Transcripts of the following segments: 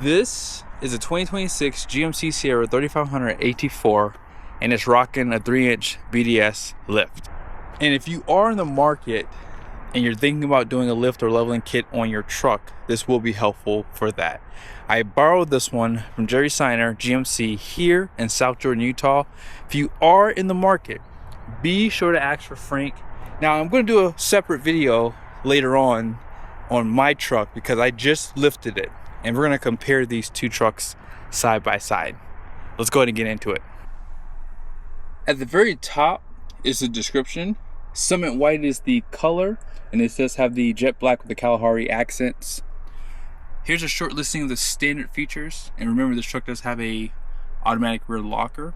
This is a 2026 GMC Sierra 3500 AT4, and it's rocking a 3-inch BDS lift. And if you are in the market and you're thinking about doing a lift or leveling kit on your truck, this will be helpful for that. I borrowed this one from Jerry Seiner, GMC, here in South Jordan, Utah. If you are in the market, be sure to ask for Frank. Now, I'm going to do a separate video later on my truck because I just lifted it, and we're going to compare these two trucks side by side. Let's go ahead and get into it. At the very top is the description. Summit white is the color, and it does have the jet black with the Kalahari accents. Here's a short listing of the standard features, and remember this truck does have a automatic rear locker.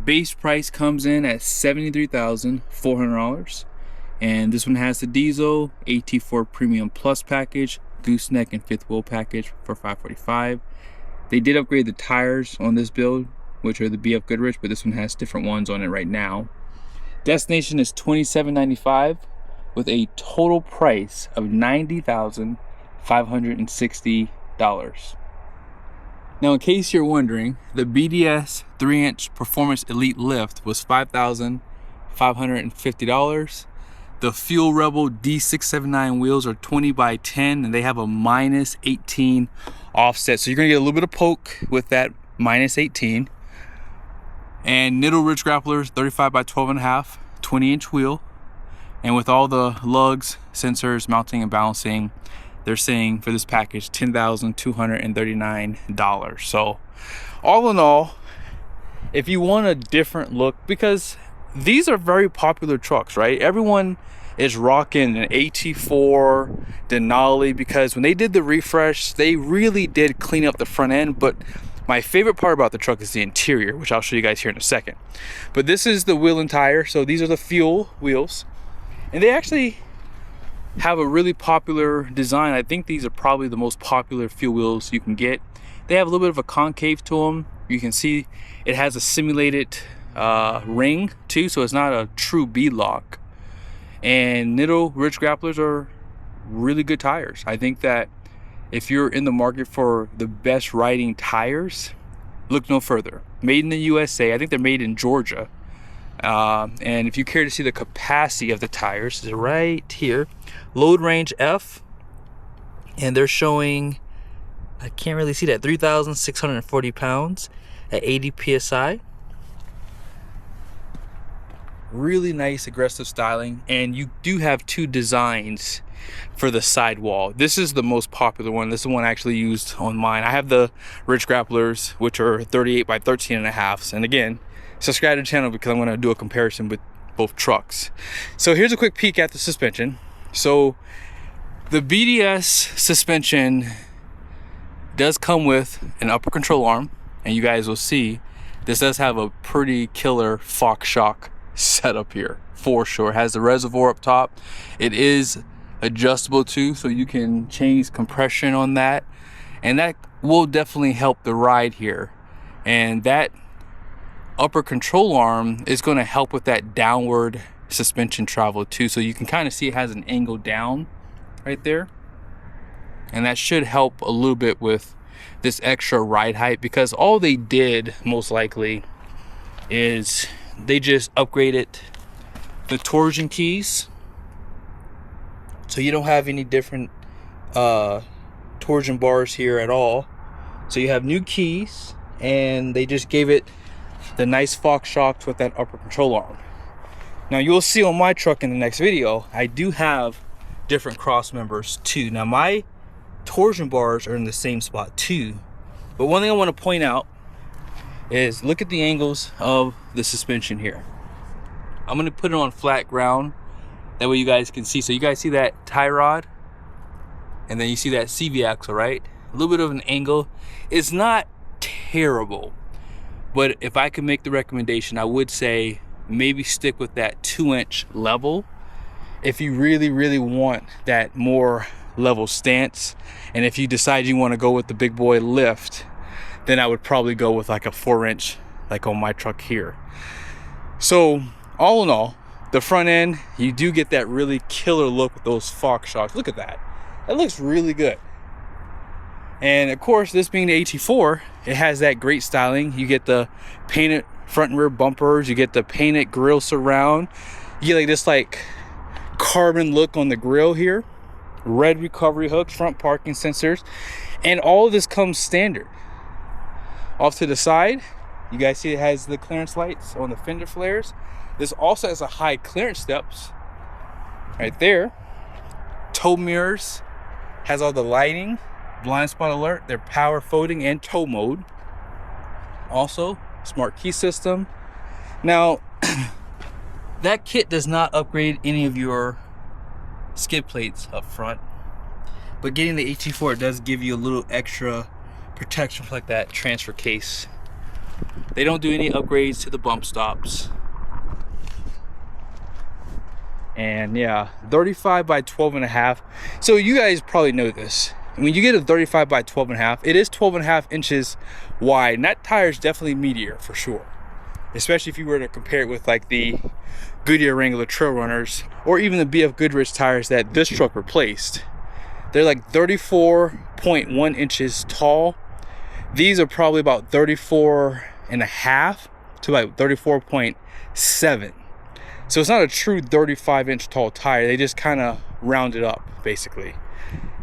Base price comes in at $73,400, and this one has the diesel AT4 Premium Plus package, Gooseneck and fifth wheel package for $545. They did upgrade the tires on this build, which are the BFGoodrich, but this one has different ones on it right now. Destination is $27.95 with a total price of $90,560. Now, in case you're wondering, the BDS 3-inch Performance Elite Lift was $5,550. The Fuel Rebel D679 wheels are 20 by 10, and they have a -18 offset. So you're gonna get a little bit of poke with that -18. And Nitto Ridge Grapplers, 35 by 12.5, 20-inch wheel. And with all the lugs, sensors, mounting, and balancing, they're saying for this package $10,239. So all in all, if you want a different look, because these are very popular trucks, right? Everyone is rocking an AT4 Denali because when they did the refresh, they really did clean up the front end. But my favorite part about the truck is the interior, which I'll show you guys here in a second. But this is the wheel and tire. So these are the fuel wheels, and they actually have a really popular design. I think these are probably the most popular fuel wheels you can get. They have a little bit of a concave to them. You can see it has a simulated ring too, so it's not a true beadlock. And Nitto Ridge Grapplers are really good tires. I think that if you're in the market for the best riding tires, look no further. Made in the USA. I think they're made in Georgia. And if you care to see the capacity of the tires, it's right here. Load range F, and they're showing, I can't really see that, 3,640 pounds at 80 psi. Really nice aggressive styling, and you do have two designs for the sidewall. This is the most popular one. This is the one I actually used on mine. I have the Ridge Grapplers, which are 38 by 13.5, and again, subscribe to the channel because I'm going to do a comparison with both trucks. So here's a quick peek at the suspension. So the BDS suspension does come with an upper control arm, and you guys will see this does have a pretty killer Fox shock setup here for sure. It has the reservoir up top. It is adjustable too, so you can change compression on that, and that will definitely help the ride here. And that upper control arm is going to help with that downward suspension travel too, so you can kind of see it has an angle down right there, and that should help a little bit with this extra ride height, because all they did most likely is they just upgraded the torsion keys, so you don't have any different torsion bars here at all. So you have new keys, and they just gave it the nice Fox shocks with that upper control arm. Now you'll see on my truck in the next video, I do have different cross members too. Now my torsion bars are in the same spot too, but one thing I want to point out is look at the angles of the suspension here. I'm going to put it on flat ground, that way you guys can see. So you guys see that tie rod, and then you see that CV axle, right? A little bit of an angle. It's not terrible, but if I could make the recommendation, I would say maybe stick with that 2-inch level if you really want that more level stance. And if you decide you want to go with the big boy lift, then I would probably go with like a 4-inch, like on my truck here. So all in all, the front end, you do get that really killer look with those Fox shocks. Look at that. That looks really good. And of course, this being the AT4, it has that great styling. You get the painted front and rear bumpers, you get the painted grille surround, you get like this like carbon look on the grille here, red recovery hooks, front parking sensors, and all of this comes standard. Off to the side, you guys see it has the clearance lights on the fender flares. This also has a high clearance steps right there. Tow mirrors, has all the lighting, blind spot alert, their power folding and tow mode. Also, smart key system. Now, that kit does not upgrade any of your skid plates up front, but getting the AT4 does give you a little extra protection for like that transfer case. They don't do any upgrades to the bump stops. And yeah, 35 by 12.5. So you guys probably know this. When you get a 35 by 12.5, it is 12.5 inches wide, and that tire is definitely meatier for sure. Especially if you were to compare it with like the Goodyear Wrangler Trail Runners, or even the BFGoodrich tires that this truck replaced. They're like 34.1 inches tall. These are probably about 34.5 to like 34.7. So it's not a true 35-inch tall tire. They just kind of round it up basically.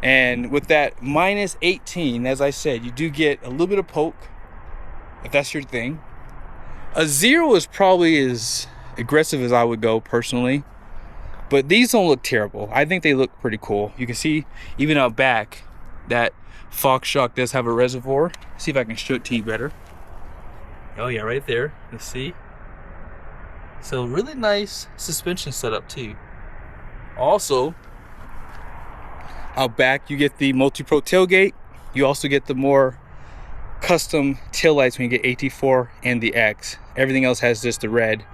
And with that minus 18, as I said, you do get a little bit of poke, if that's your thing. A 0 is probably as aggressive as I would go personally, but these don't look terrible. I think they look pretty cool. You can see even out back that Fox shock does have a reservoir. See if I can show it to you better. Oh yeah, right there. Let's see. So really nice suspension setup too. Also, out back you get the multi-pro tailgate. You also get the more custom tail lights when you get AT4 and the X. Everything else has just the red.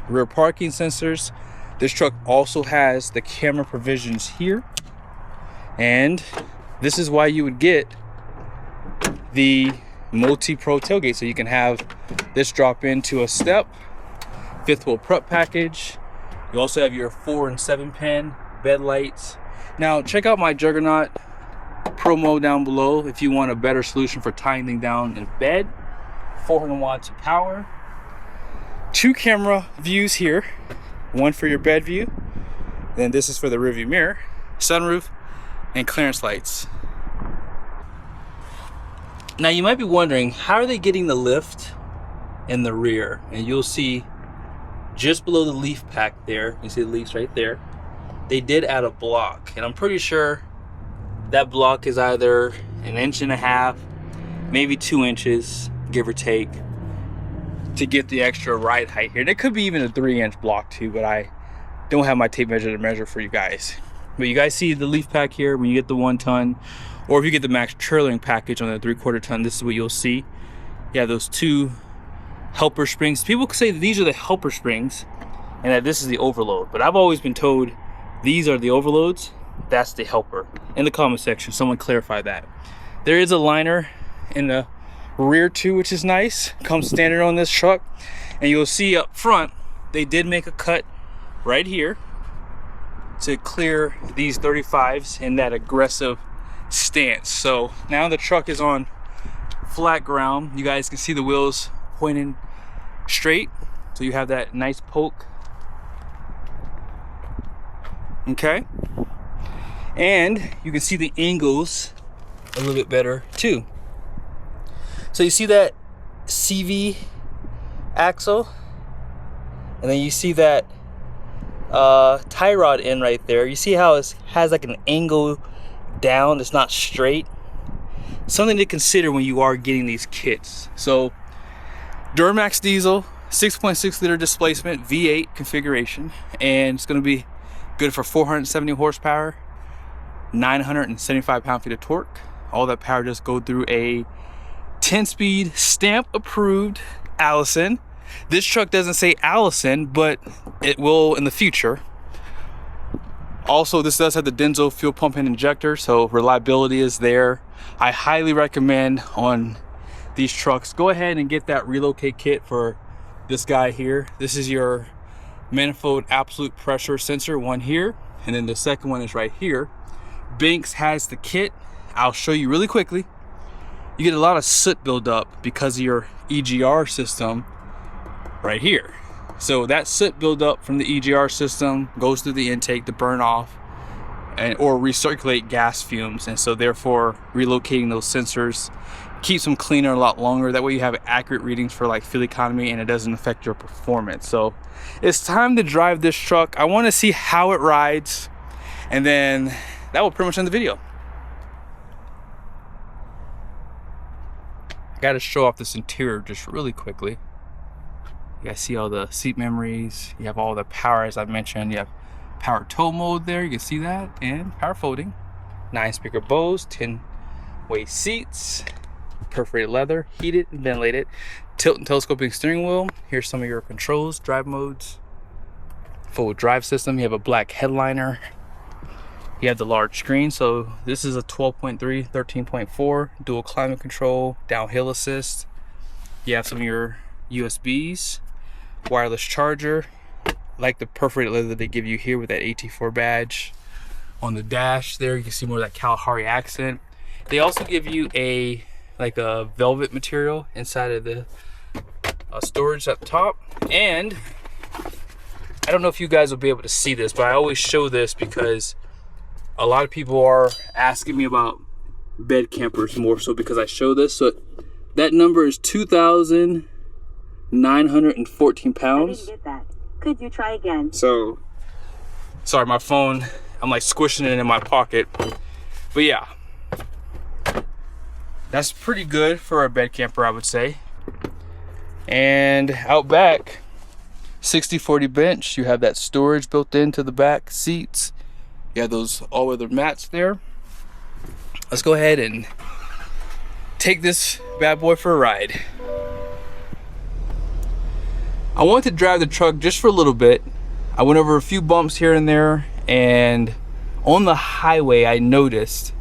Rear parking sensors. This truck also has the camera provisions here, and this is why you would get the multi-pro tailgate, so you can have this drop into a step, fifth wheel prep package. You also have your 4 and 7 pin bed lights. Now check out my Juggernaut promo down below if you want a better solution for tying things down in bed. 400 watts of power, 2 camera views here, one for your bed view, then this is for the rearview mirror, sunroof, and clearance lights. Now you might be wondering, how are they getting the lift in the rear? And you'll see just below the leaf pack there, you see the leaves right there, they did add a block, and I'm pretty sure that block is either 1.5 inches, maybe 2 inches, give or take, to get the extra ride height here. And it could be even a 3-inch block too, but I don't have my tape measure to measure for you guys. But you guys see the leaf pack here when you get the 1 ton, or if you get the max trailering package on the 3/4 ton, this is what you'll see. Yeah, those 2 helper springs. People say that these are the helper springs and that this is the overload, but I've always been told these are the overloads, that's the helper. In the comment section, someone clarify that. There is a liner in the rear too, which is nice, comes standard on this truck. And you'll see up front they did make a cut right here to clear these 35s in that aggressive stance. So now the truck is on flat ground. You guys can see the wheels pointing straight, so you have that nice poke. Okay, and you can see the angles a little bit better too. So you see that CV axle, and then you see that tie rod end right there. You see how it has like an angle down, it's not straight. Something to consider when you are getting these kits. So DURAMAX diesel, 6.6 liter displacement, V8 configuration, and it's going to be good for 470 horsepower, 975 pound-feet of torque. All that power just go through a 10-speed stamp approved Allison. This truck doesn't say Allison, but it will in the future. Also, this does have the Denso fuel pump and injector, so reliability is there. I highly recommend on these trucks, go ahead and get that relocate kit for this guy here. This is your manifold absolute pressure sensor, one here, and then the second one is right here. Banks has the kit I'll show you really quickly. You get a lot of soot buildup because of your EGR system right here. So that soot buildup from the EGR system goes through the intake to burn off or recirculate gas fumes, and so therefore relocating those sensors keeps them cleaner a lot longer. That way you have accurate readings for like fuel economy and it doesn't affect your performance. So it's time to drive this truck. I want to see how it rides, and then that will pretty much end the video. I got to show off this interior just really quickly. You guys see all the seat memories. You have all the power, as I mentioned. You have power tow mode there, you can see that, and power folding. 9-speaker Bose, 10-way seats, perforated leather, heated and ventilated, tilt and telescoping steering wheel. Here's some of your controls, drive modes, full drive system. You have a black headliner. You have the large screen. So this is a 12.3, 13.4, dual climate control, downhill assist. You have some of your USBs, wireless charger, like the perforated leather that they give you here with that AT4 badge. On the dash there, you can see more of that Kalahari accent. They also give you a velvet material inside of the storage at the top. And I don't know if you guys will be able to see this, but I always show this because a lot of people are asking me about bed campers more so because I show this. So that number is 2,914 pounds. I didn't get that. Could you try again? So, sorry, my phone, I'm like squishing it in my pocket. But yeah, that's pretty good for a bed camper, I would say. And out back, 60/40 bench. You have that storage built into the back seats. You have those all-weather mats there. Let's go ahead and take this bad boy for a ride. I wanted to drive the truck just for a little bit. I went over a few bumps here and there, and on the highway I noticed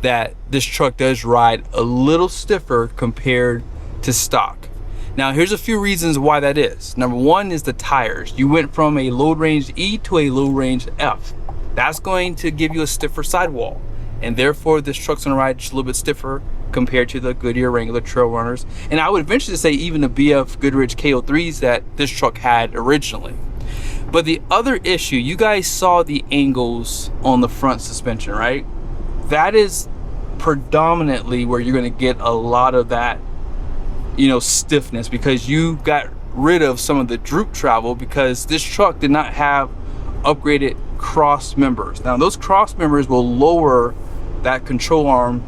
that this truck does ride a little stiffer compared to stock. Now here's a few reasons why that is. Number one is the tires. You went from a load range E to a low range F. That's going to give you a stiffer sidewall, and therefore this truck's gonna ride just a little bit stiffer compared to the Goodyear Wrangler Trail Runners, and I would venture to say even the BFGoodrich KO3s that this truck had originally. But the other issue, you guys saw the angles on the front suspension, right? That is predominantly where you're going to get a lot of that, you know, stiffness, because you got rid of some of the droop travel because this truck did not have upgraded cross members. Now those cross members will lower that control arm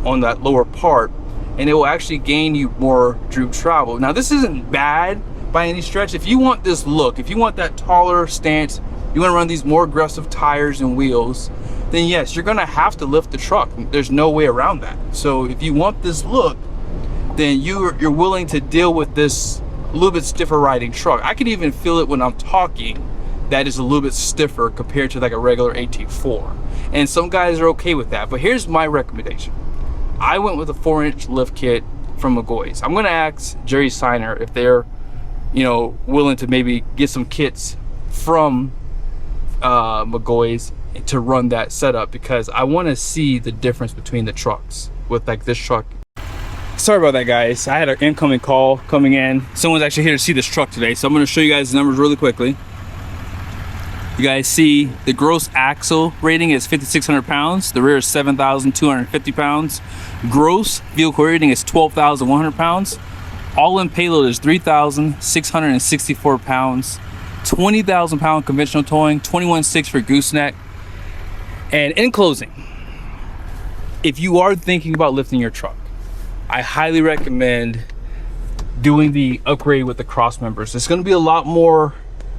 on that lower part, and it will actually gain you more droop travel. Now this isn't bad by any stretch. If you want this look, if you want that taller stance, you want to run these more aggressive tires and wheels, then yes, you're gonna have to lift the truck. There's no way around that. So if you want this look, then you're willing to deal with this a little bit stiffer riding truck. I can even feel it when I'm talking, that is a little bit stiffer compared to like a regular AT4, and some guys are okay with that. But here's my recommendation. I went with a 4-inch lift kit from McGaughy's. I'm gonna ask Jerry Seiner if they're, you know, willing to maybe get some kits from McGaughy's to run that setup, because I want to see the difference between the trucks with like this truck. Sorry about that, guys. I had an incoming call coming in. Someone's actually here to see this truck today, so I'm going to show you guys the numbers really quickly. You guys see the gross axle rating is 5,600 pounds. The rear is 7,250 pounds. Gross vehicle rating is 12,100 pounds. All-in payload is 3,664 pounds. 20,000 pound conventional towing, 21.6 for gooseneck. And in closing, if you are thinking about lifting your truck, I highly recommend doing the upgrade with the cross members. It's going to be a lot more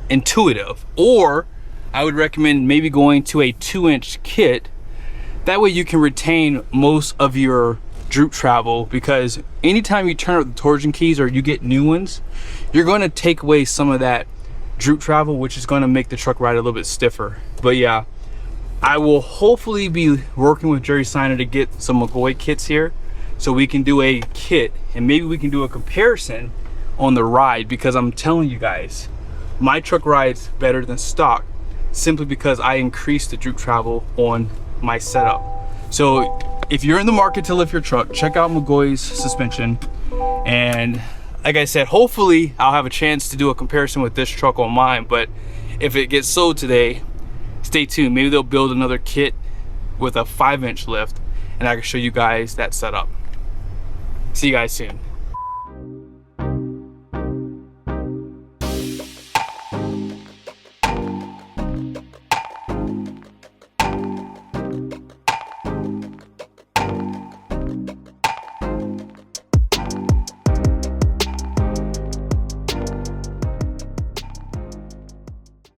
intuitive. Or I would recommend maybe going to a 2-inch kit. That way you can retain most of your droop travel, because anytime you turn up the torsion keys or you get new ones, you're going to take away some of that droop travel, which is going to make the truck ride a little bit stiffer. But yeah, I will hopefully be working with Jerry Seiner to get some McGaughy kits here, so we can do a kit and maybe we can do a comparison on the ride, because I'm telling you guys, my truck rides better than stock simply because I increased the droop travel on my setup. So if you're in the market to lift your truck, check out McGaughy's suspension. And like I said, hopefully I'll have a chance to do a comparison with this truck on mine, but if it gets sold today, stay tuned. Maybe they'll build another kit with a 5-inch lift and I can show you guys that setup. See you guys soon.